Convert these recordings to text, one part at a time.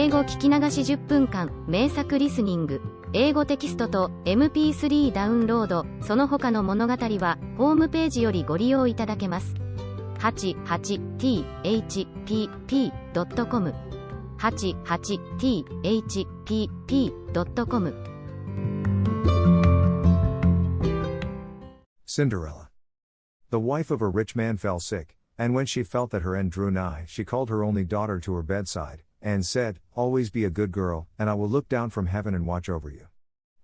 英語聞き流し10分間、名作リスニング。英語テキストと MP3 ダウンロード、その他の物語は、ホームページよりご利用いただけます。88thpp.com 88thpp.com Cinderella. The wife of a rich man fell sick, and when she felt that her end drew nigh, she called her only daughter to her bedside, and said, "Always be a good girl, and I will look down from heaven and watch over you."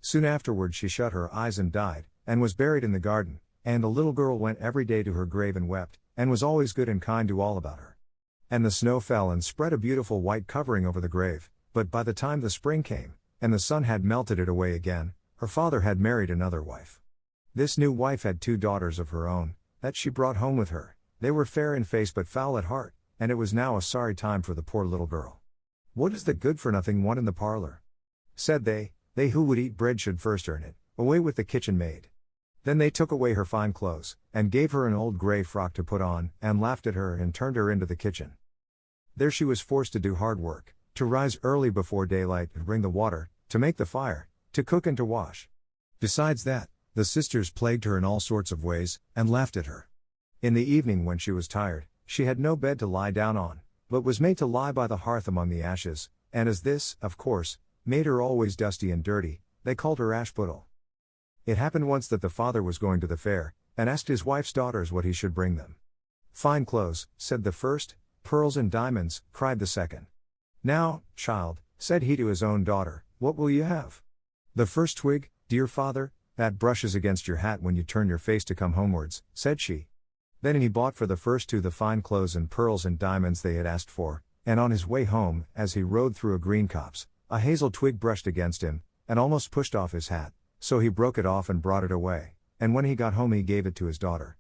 Soon afterward she shut her eyes and died, and was buried in the garden, and the little girl went every day to her grave and wept, and was always good and kind to all about her. And the snow fell and spread a beautiful white covering over the grave, but by the time the spring came, and the sun had melted it away again, her father had married another wife. This new wife had 2 daughters of her own, that she brought home with her. They were fair in face but foul at heart, and it was now a sorry time for the poor little girl. "What is the good-for-nothing one in the parlor?" said they who would eat bread should first earn it, away with the kitchen maid. Then they took away her fine clothes, and gave her an old grey frock to put on, and laughed at her and turned her into the kitchen. There she was forced to do hard work, to rise early before daylight and bring the water, to make the fire, to cook and to wash. Besides that, the sisters plagued her in all sorts of ways, and laughed at her. In the evening when she was tired, she had no bed to lie down on, but was made to lie by the hearth among the ashes, and as this, of course, made her always dusty and dirty, they called her Ashputtel. It happened once that the father was going to the fair, and asked his wife's daughters what he should bring them. "Fine clothes," said the first. "Pearls and diamonds," cried the second. "Now, child," said he to his own daughter, "what will you have?" "The first twig, dear father, that brushes against your hat when you turn your face to come homewards," said she. Then he bought for the first 2 the fine clothes and pearls and diamonds they had asked for, and on his way home, as he rode through a green copse, a hazel twig brushed against him, and almost pushed off his hat, so he broke it off and brought it away, and when he got home he gave it to his daughter.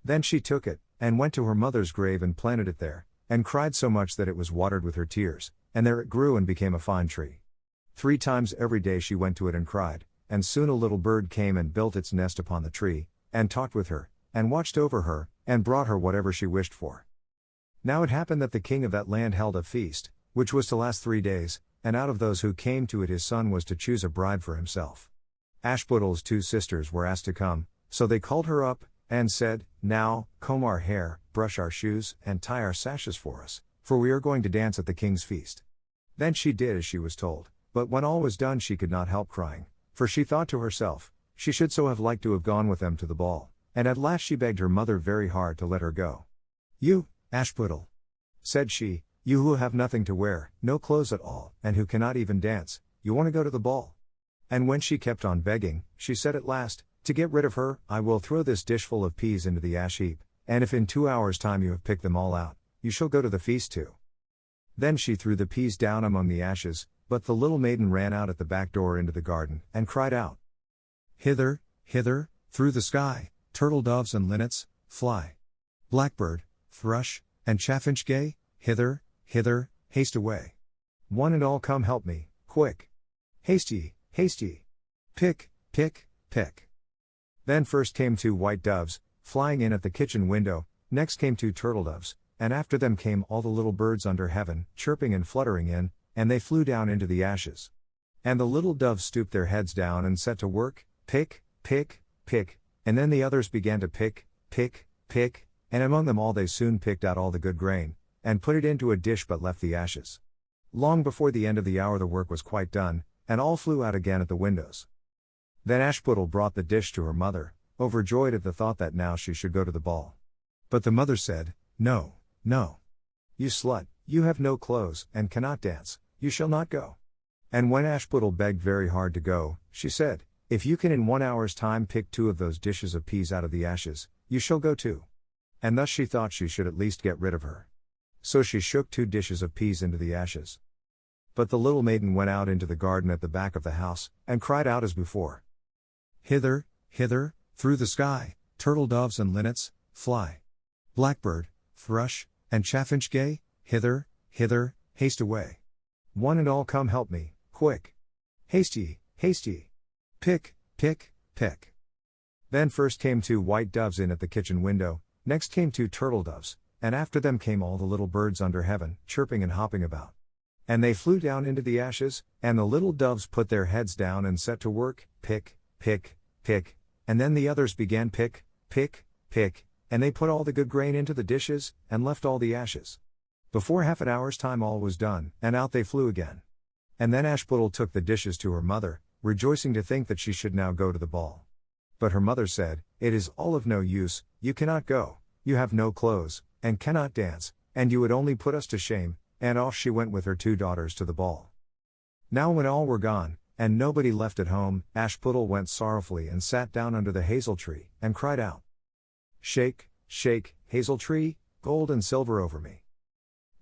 Then she took it, and went to her mother's grave and planted it there, and cried so much that it was watered with her tears, and there it grew and became a fine tree. 3 times every day she went to it and cried, and soon a little bird came and built its nest upon the tree, and talked with her, and watched over her, and brought her whatever she wished for. Now it happened that the king of that land held a feast, which was to last 3 days, and out of those who came to it his son was to choose a bride for himself. Ashputtel's 2 sisters were asked to come, so they called her up, and said, "Now, comb our hair, brush our shoes, and tie our sashes for us, for we are going to dance at the king's feast." Then she did as she was told, but when all was done she could not help crying, for she thought to herself, she should so have liked to have gone with them to the ball, and at last she begged her mother very hard to let her go. "You, Ashputtel," said she, "you who have nothing to wear, no clothes at all, and who cannot even dance, you want to go to the ball?" And when she kept on begging, she said at last, "To get rid of her, I will throw this dishful of peas into the ash heap, and if in 2 hours' time you have picked them all out, you shall go to the feast too." Then she threw the peas down among the ashes, but the little maiden ran out at the back door into the garden, and cried out, "Hither, hither, through the sky, turtle doves and linnets, fly. Blackbird, thrush, and chaffinch gay, hither, hither, haste away. One and all come help me, quick. Haste ye, haste ye. Pick, pick, pick." Then first came 2 white doves, flying in at the kitchen window, next came 2 turtle doves, and after them came all the little birds under heaven, chirping and fluttering in, and they flew down into the ashes. And the little doves stooped their heads down and set to work, pick, pick, pick, and then the others began to pick, pick, pick, and among them all they soon picked out all the good grain, and put it into a dish but left the ashes. Long before the end of the hour the work was quite done, and all flew out again at the windows. Then Ashputtel brought the dish to her mother, overjoyed at the thought that now she should go to the ball. But the mother said, "No, no. You slut, you have no clothes, and cannot dance, you shall not go." And when Ashputtel begged very hard to go, she said, "If you can in 1 hour's time pick 2 of those dishes of peas out of the ashes, you shall go too." And thus she thought she should at least get rid of her. So she shook 2 dishes of peas into the ashes. But the little maiden went out into the garden at the back of the house, and cried out as before, "Hither, hither, through the sky, turtle doves and linnets, fly. Blackbird, thrush, and chaffinch gay, hither, hither, haste away. One and all come help me, quick. Haste ye, haste ye. Pick, pick, pick." Then first came 2 white doves in at the kitchen window, next came 2 turtle doves, and after them came all the little birds under heaven, chirping and hopping about. And they flew down into the ashes, and the little doves put their heads down and set to work, pick, pick, pick, and then the others began pick, pick, pick, and they put all the good grain into the dishes, and left all the ashes. Before half an hour's time all was done, and out they flew again. And then Ashputtel took the dishes to her mother, rejoicing to think that she should now go to the ball. But her mother said, "It is all of no use, you cannot go, you have no clothes, and cannot dance, and you would only put us to shame," and off she went with her 2 daughters to the ball. Now when all were gone, and nobody left at home, Ashputtel went sorrowfully and sat down under the hazel tree, and cried out, "Shake, shake, hazel tree, gold and silver over me."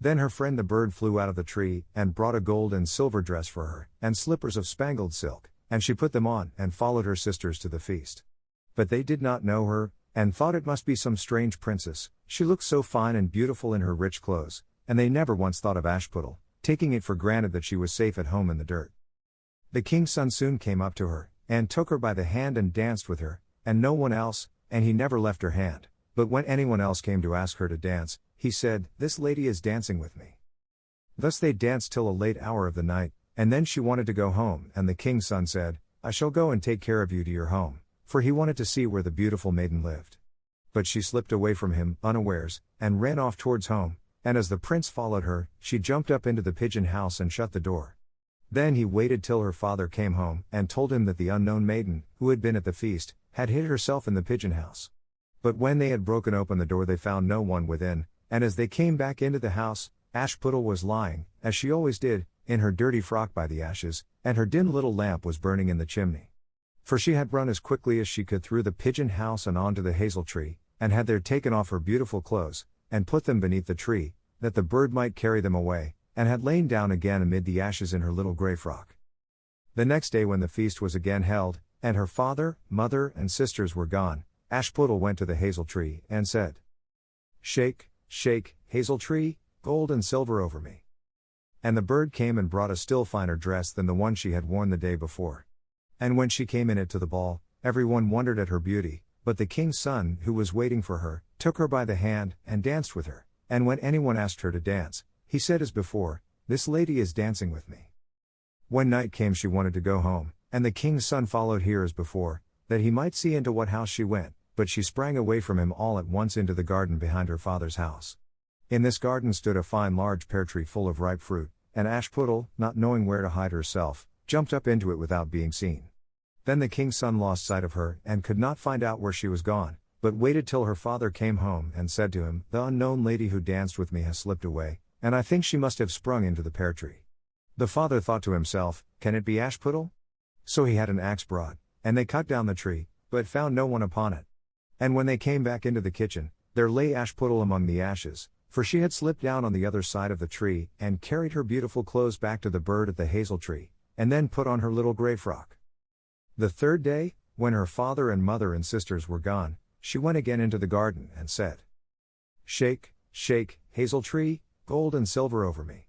Then her friend the bird flew out of the tree, and brought a gold and silver dress for her, and slippers of spangled silk, and she put them on, and followed her sisters to the feast. But they did not know her, and thought it must be some strange princess, she looked so fine and beautiful in her rich clothes, and they never once thought of Ashputtel, taking it for granted that she was safe at home in the dirt. The king's son soon came up to her, and took her by the hand and danced with her, and no one else, and he never left her hand, but when anyone else came to ask her to dance, he said, "This lady is dancing with me." Thus they danced till a late hour of the night, and then she wanted to go home, and the king's son said, "I shall go and take care of you to your home," for he wanted to see where the beautiful maiden lived. But she slipped away from him, unawares, and ran off towards home, and as the prince followed her, she jumped up into the pigeon house and shut the door. Then he waited till her father came home, and told him that the unknown maiden, who had been at the feast, had hid herself in the pigeon house. But when they had broken open the door they found no one within, and as they came back into the house, Ashputtel was lying, as she always did, in her dirty frock by the ashes, and her dim little lamp was burning in the chimney. For she had run as quickly as she could through the pigeon house and on to the hazel tree, and had there taken off her beautiful clothes, and put them beneath the tree, that the bird might carry them away, and had lain down again amid the ashes in her little grey frock. The next day when the feast was again held, and her father, mother, and sisters were gone, Ashputtel went to the hazel tree, and said, "Shake, shake, hazel tree, gold and silver over me." And the bird came and brought a still finer dress than the one she had worn the day before. And when she came in it to the ball, everyone wondered at her beauty, but the king's son, who was waiting for her, took her by the hand, and danced with her, and when anyone asked her to dance, he said as before, "This lady is dancing with me." When night came she wanted to go home, and the king's son followed her as before, that he might see into what house she went, but she sprang away from him all at once into the garden behind her father's house. In this garden stood a fine large pear tree full of ripe fruit, and Ashputtel, not knowing where to hide herself, jumped up into it without being seen. Then the king's son lost sight of her, and could not find out where she was gone, but waited till her father came home, and said to him, "The unknown lady who danced with me has slipped away, and I think she must have sprung into the pear tree." The father thought to himself, "Can it be Ashputtel?" So he had an axe brought, and they cut down the tree, but found no one upon it. And when they came back into the kitchen, there lay Ashputtel among the ashes, for she had slipped down on the other side of the tree, and carried her beautiful clothes back to the bird at the hazel tree, and then put on her little grey frock. The third day, when her father and mother and sisters were gone, she went again into the garden, and said, "Shake, shake, hazel tree, gold and silver over me."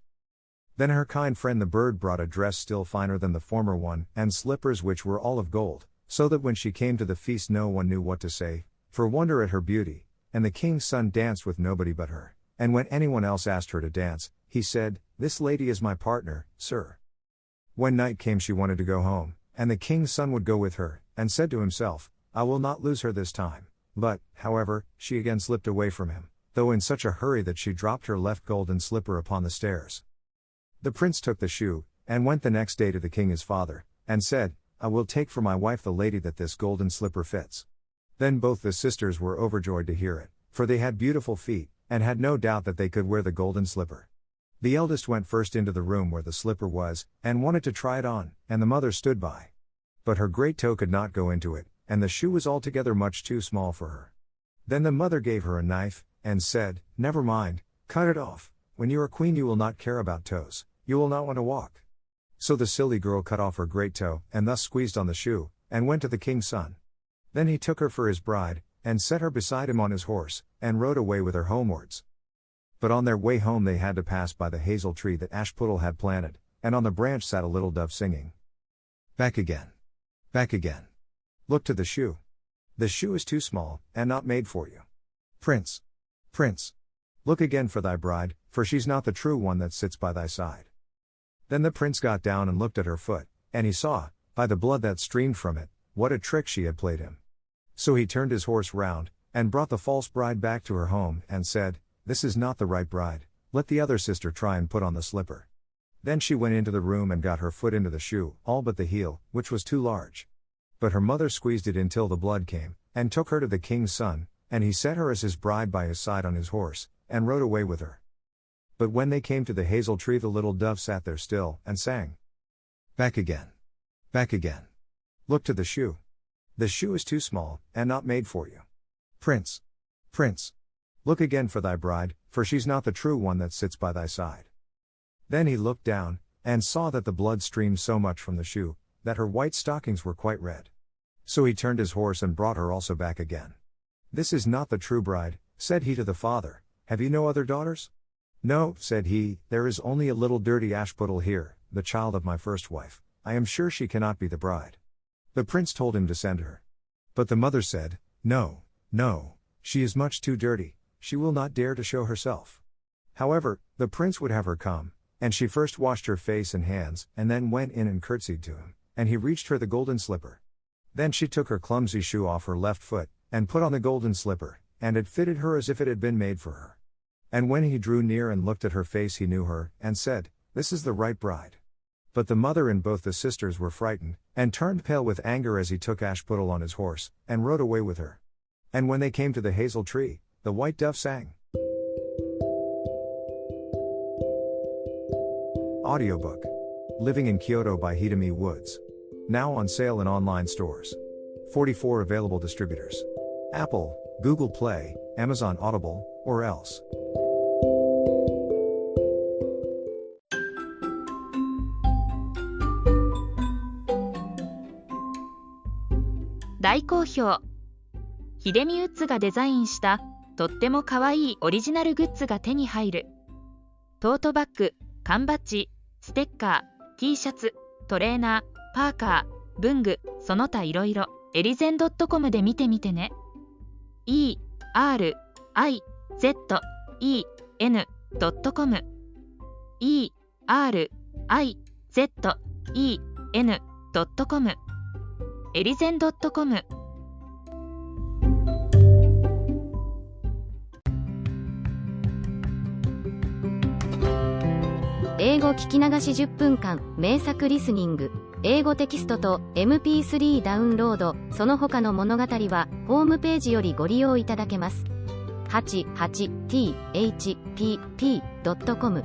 Then her kind friend the bird brought a dress still finer than the former one, and slippers which were all of gold, so that when she came to the feast no one knew what to say, for wonder at her beauty, and the king's son danced with nobody but her, and when anyone else asked her to dance, he said, "This lady is my partner, sir." When night came she wanted to go home, and the king's son would go with her, and said to himself, "I will not lose her this time," but, however, she again slipped away from him, though in such a hurry that she dropped her left golden slipper upon the stairs. The prince took the shoe, and went the next day to the king his father, and said, "I will take for my wife the lady that this golden slipper fits." Then both the sisters were overjoyed to hear it, for they had beautiful feet, and had no doubt that they could wear the golden slipper. The eldest went first into the room where the slipper was, and wanted to try it on, and the mother stood by. But her great toe could not go into it, and the shoe was altogether much too small for her. Then the mother gave her a knife, and said, "Never mind, cut it off, when you are queen you will not care about toes, you will not want to walk." So the silly girl cut off her great toe, and thus squeezed on the shoe, and went to the king's son. Then he took her for his bride, and set her beside him on his horse, and rode away with her homewards. But on their way home they had to pass by the hazel tree that Ashputtel had planted, and on the branch sat a little dove singing, "Back again. Back again. Look to the shoe. The shoe is too small, and not made for you. Prince. Prince. Look again for thy bride, for she's not the true one that sits by thy side." Then the prince got down and looked at her foot, and he saw, by the blood that streamed from it, what a trick she had played him. So he turned his horse round, and brought the false bride back to her home, and said, "This is not the right bride, let the other sister try and put on the slipper." Then she went into the room and got her foot into the shoe, all but the heel, which was too large. But her mother squeezed it until the blood came, and took her to the king's son, and he set her as his bride by his side on his horse, and rode away with her. But when they came to the hazel tree, the little dove sat there still, and sang, "Back again. Back again. Look to the shoe. The shoe is too small, and not made for you. Prince. Prince. Look again for thy bride, for she's not the true one that sits by thy side." Then he looked down, and saw that the blood streamed so much from the shoe, that her white stockings were quite red. So he turned his horse and brought her also back again. "This is not the true bride," said he to the father. "Have you no other daughters?" "No," said he, "there is only a little dirty Ashputtel here, the child of my first wife. I am sure she cannot be the bride." The prince told him to send her. But the mother said, "No, no, she is much too dirty, she will not dare to show herself." However, the prince would have her come, and she first washed her face and hands, and then went in and curtsied to him, and he reached her the golden slipper. Then she took her clumsy shoe off her left foot, and put on the golden slipper, and it fitted her as if it had been made for her. And when he drew near and looked at her face, he knew her, and said, "This is the right bride." But the mother and both the sisters were frightened, and turned pale with anger as he took Ashputtel on his horse, and rode away with her. And when they came to the hazel tree, the white dove sang. Audiobook. Living in Kyoto by Hidemi Woods. Now on sale in online stores. 44 available distributors. Apple, Google Play, Amazon Audible, or else. 大好評。ヒデミウッズがデザインしたとってもかわいいオリジナルグッズが手に入る。トートバッグ、缶バッジ、ステッカー、T シャツ、トレーナー、パーカー、文具、その他いろいろ、エリゼン .com で見てみてね。erizen.com erizen.com エリゼン .com。 英語聞き流し10分間名作リスニング。英語テキストと MP3 ダウンロード、その他の物語はホームページよりご利用いただけます。88thpp.com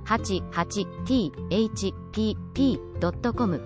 88thpp.com